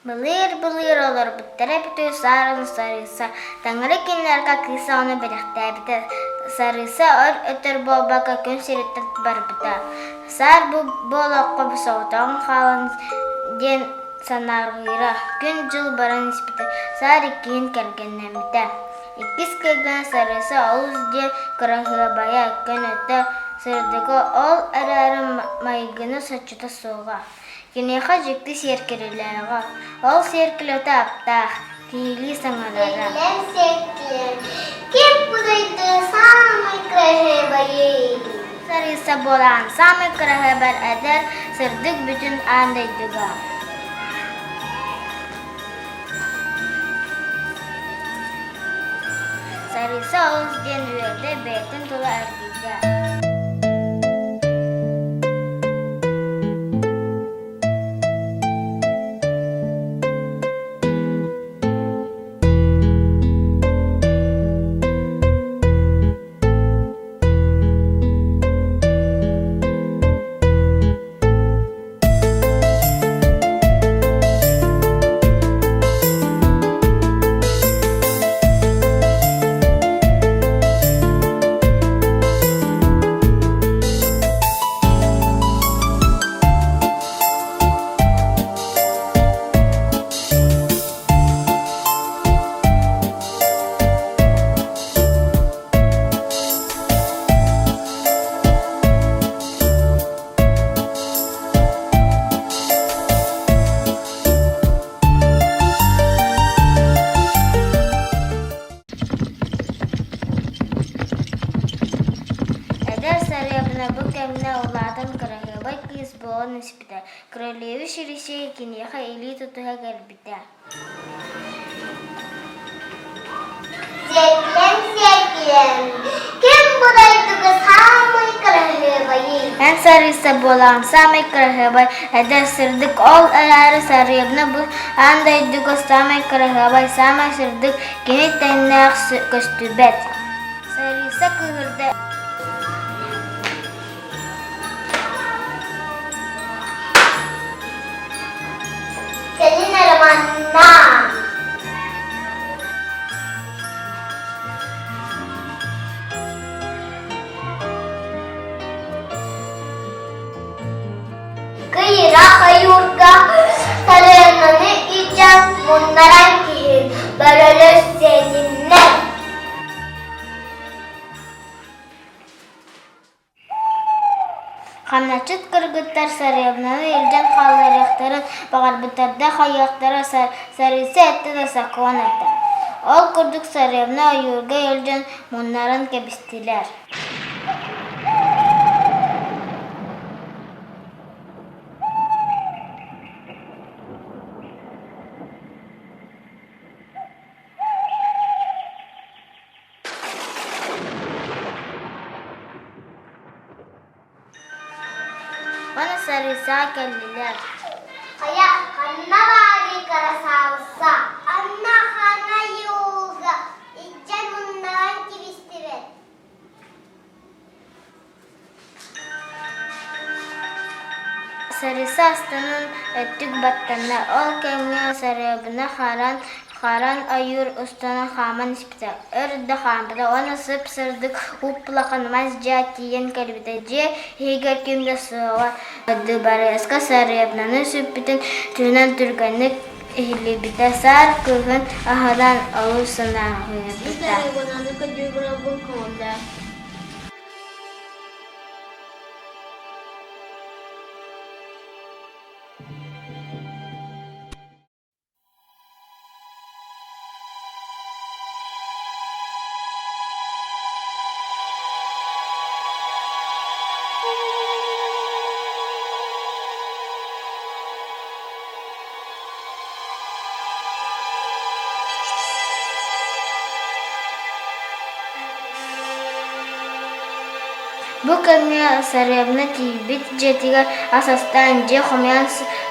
Былыр олар бұттара бүті сарын сарыса. Таңыры кенлерға кыса оны біліқтәй біті. Сарыса өр өтір болбаға күн сереттір бар біті. Сар бұл оққа бұсауытағын қалын ден санарғыра. Күн жыл баран іспіті. Сар екейін кәргеннен біті. Иккіз кәген сарыса ауыз ден күрағыға бая күн өті сырдығы ол әрәрі майгыны сачыта соға. Кенеха жүкті серкерілеріға. Ол серкілөті аптақ, кейлі саңалара. Келем серкілер. Кеп бұдайды самай крахы байы. Сарыса болан самай крахы бар әдір сырдық бүтін андайдыға. Сарыса олыз ден үйерді бәйтін тұлы әргейді. Bu kemine oğladan kırağıba kız boğun ispide. Kraliyevi şirişe kiniyaha eli tutuha gelbide. Zeklem. Kim budaydı samay krahıbayı. En sarısa bolan samay kırağıba eder sırdık ol ayarı sarıyabına bu andaydı samay kırağıba samay sırdık kini tennak köstübet. Sarısa kıhırda. Senin aramanla. Kıyıra hayurga sarıyanını içen bunlara kirin. Böyle seninle. Хамначыт кыргыттар сарыябнаны елден қаларяқтарын бағарбытарда хайяқтары сарыса әтті да сақуан әтті. Ол күрдік сарыябна айырға елден мұннарын кәбістілер. Bana sarısa geldiler. Aya kanna bari karasavsa. Anna kana yoga. İccen bundan kibistire. Sarısa astanın öttük battanlar. Ol kemine sarıyabına Karan ayur ustana xaman ispita. Örde xambida ona sıp sırdık uplaqanmaz jatiyen kalbida je heger kimde sıva. Ödü barayasqa sarıyabnanı süppitin tünen türgenlik ehlibita sar kıhın ahadan alı sından huyabita. Bu kemine sarıyabına tibit jetiga asastan je xumyan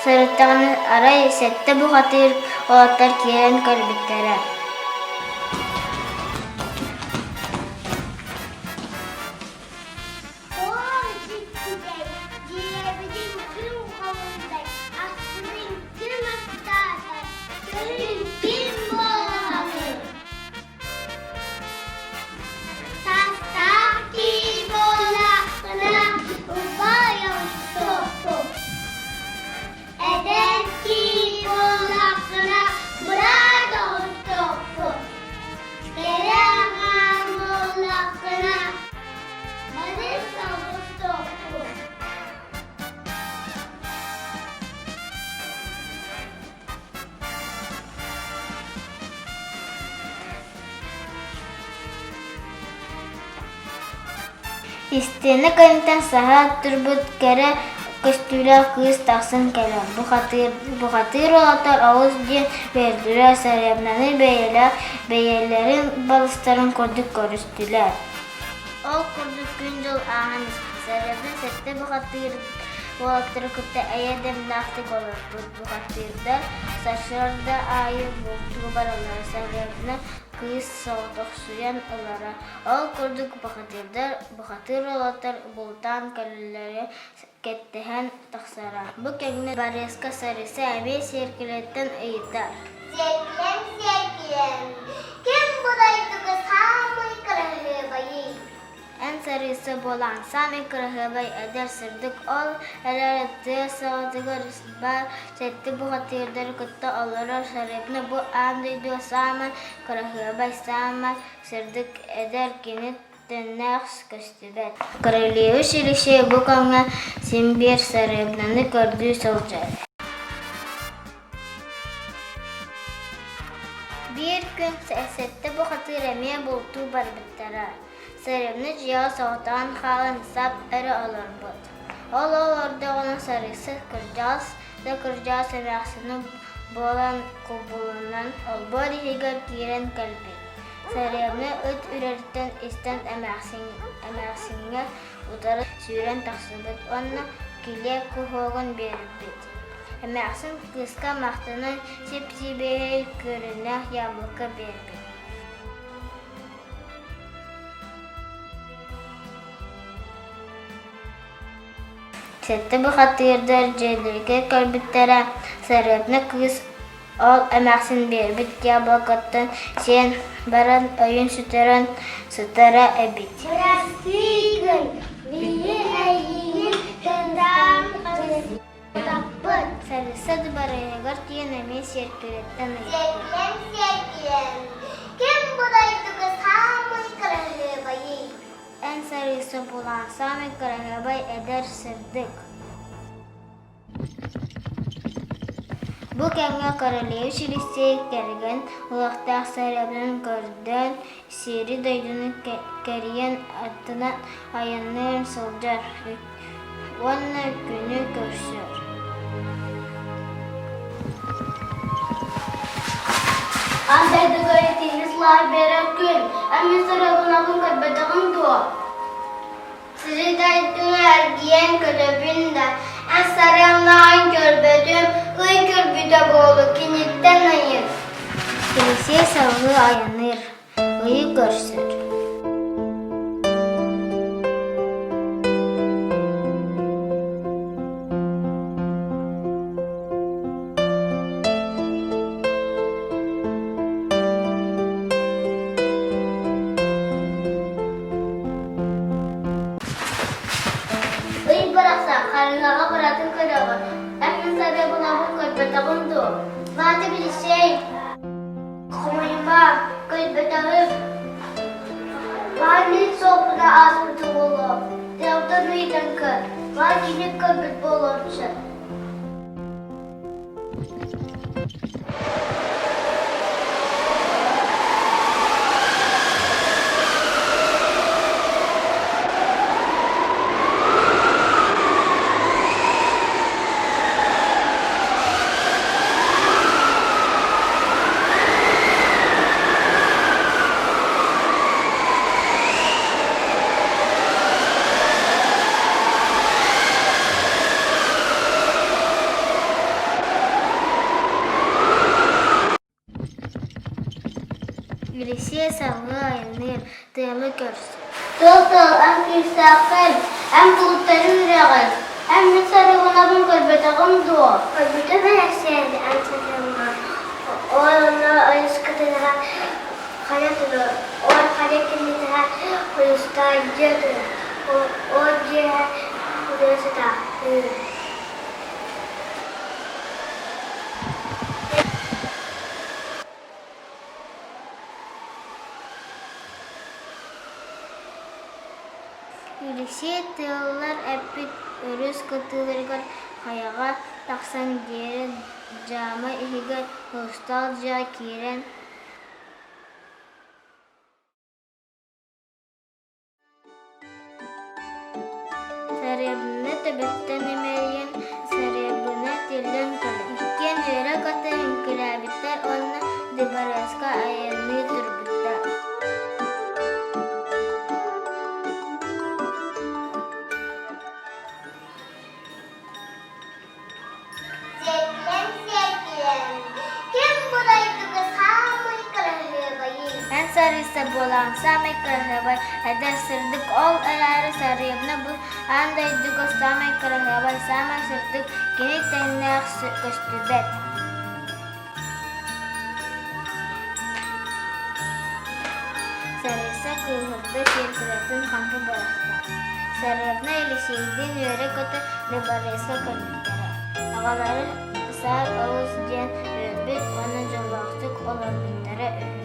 sarıttağını aray sette bu hatır oğatlar kiyen kalbittere. Истене кайынтан саха турбут кere көстүлä кыз тахсын келем. Бухатыр олатар ауыз ден бердүләр сарябнаны бәйелерин балыстарын көрдүк көрүстүләр. Ол курдук күн жыл ағын сарябнан сетте бухатыр олаттары күтті әйедем нақты olur. Бухатырдар сашырда айы болтуғы баралар сарябнан кыз соғдық суян ылара. Ол курдук бухатыр олатар болтан кәлілері кеттіген тақсара. Бұ кәңіне бареска сарысы әме серкелеттен ұйытар. Серкелем. Кем бұдайдығы самый кірігі байы? Ән сарысы болан самый кірігі бай әдер сырдық ол әләрі тыя сауатығыр бар сәтті бұғатырдар күтті оларар сарепні бұ андыйды самый кірігі бай самый сырдық әдер кенет Теннәхс көстүбәт. Королева шилеше бу каңа симбир саребнаны көрдү солжар. Bir gün сәсетте бу хатыр әме болту барбыттара. Саребны жия соғтан халын сап әрі алар бұд. Ол орда оның сарысы кыржас әмәқсіні болан құбылынан ол бори хигар кирен кәлбет. Сарябны ыт үрерттен истен әмәқсіңе ұтары сүйрен тақсыбыт, онна келе күхоғын бербет. Әмәқсің қысқа мақтынан сеп-себей көріне яблыққа бербет. Сәтті бұқатырдар жерлерге көлбіттері сарябны қыз ол әмәқсін бербет яблықаттан сен баран өйін sütara әбет. Бірастығын, бейін әйігін, тындам қыз таппыт. Сарысы барайығыр тиен әме серкелеттен ұйып. Серкелем. Кем бұдайдығы самый кірігі байы? Ән сарысы болан самый кірігі бай әдер сырдық. Бу кәңе королева шилистей кәрген улақтақ сарабынан көрден сері дайдыны кәрген аттынан аяннын солжар. Онна күні көрсір. Андайды көретіңіз лай беріп күн, әмі сарабынағын көрбетіғын дуа. Сізі дайдың әргиен көрібінде, ән сарабынағын көрбетім, үй көрбіде болу кенеттен айыр. Келесе сауғы аяныр, ұйы көрсір. Үй барақса, қарыңаға баратын көрігі, әмін сарабынағын көрбетіғын дуа. Vade bilişey, koyma, kılbetağım. Vade sopuna asmıtı bolu, devdan uydan kır. Vade yine kılbet bolurçu. Келесе сауғы аяныр, тыйлы көрсір. Тыл-тыл, әм күйсақыл, әм бұлыттарын үрәғыл. Әм мен сарығынабын көлбетағым дуа. Көлбеті мен әсейді әм сарығына. Оны ойынскатыға қанатыды. Ой қанекенетіға ойынста жеді. Ой же ойынсыда. Келесе тыллар әппет өріс күтілергір қаяға тақсан дері жамы ихігі ұстал жа керен. sarıyabını töbetten emeyen sarıyabını tilden kalın. İkken öyle katı inkılabitler onunla dibaraska ayarını turbutta. Sevgilim. Kim buradaydı kız? Hamı kırılıyor bayım. Ben sarısı bolan samek kırhıbay eder sırdık ol aları sarıyabını bu andaydı ko samek kırhıbay samek sırdık kini tenler köstübet. Sarısı kırhırdı şirkületin kampı bıraktı. Sarıyabını ilişiydin yöre kötü libaresa kırdıkları. Ağaları sar ağız diyen öbür onun jolaktık olabiliklere öğüt.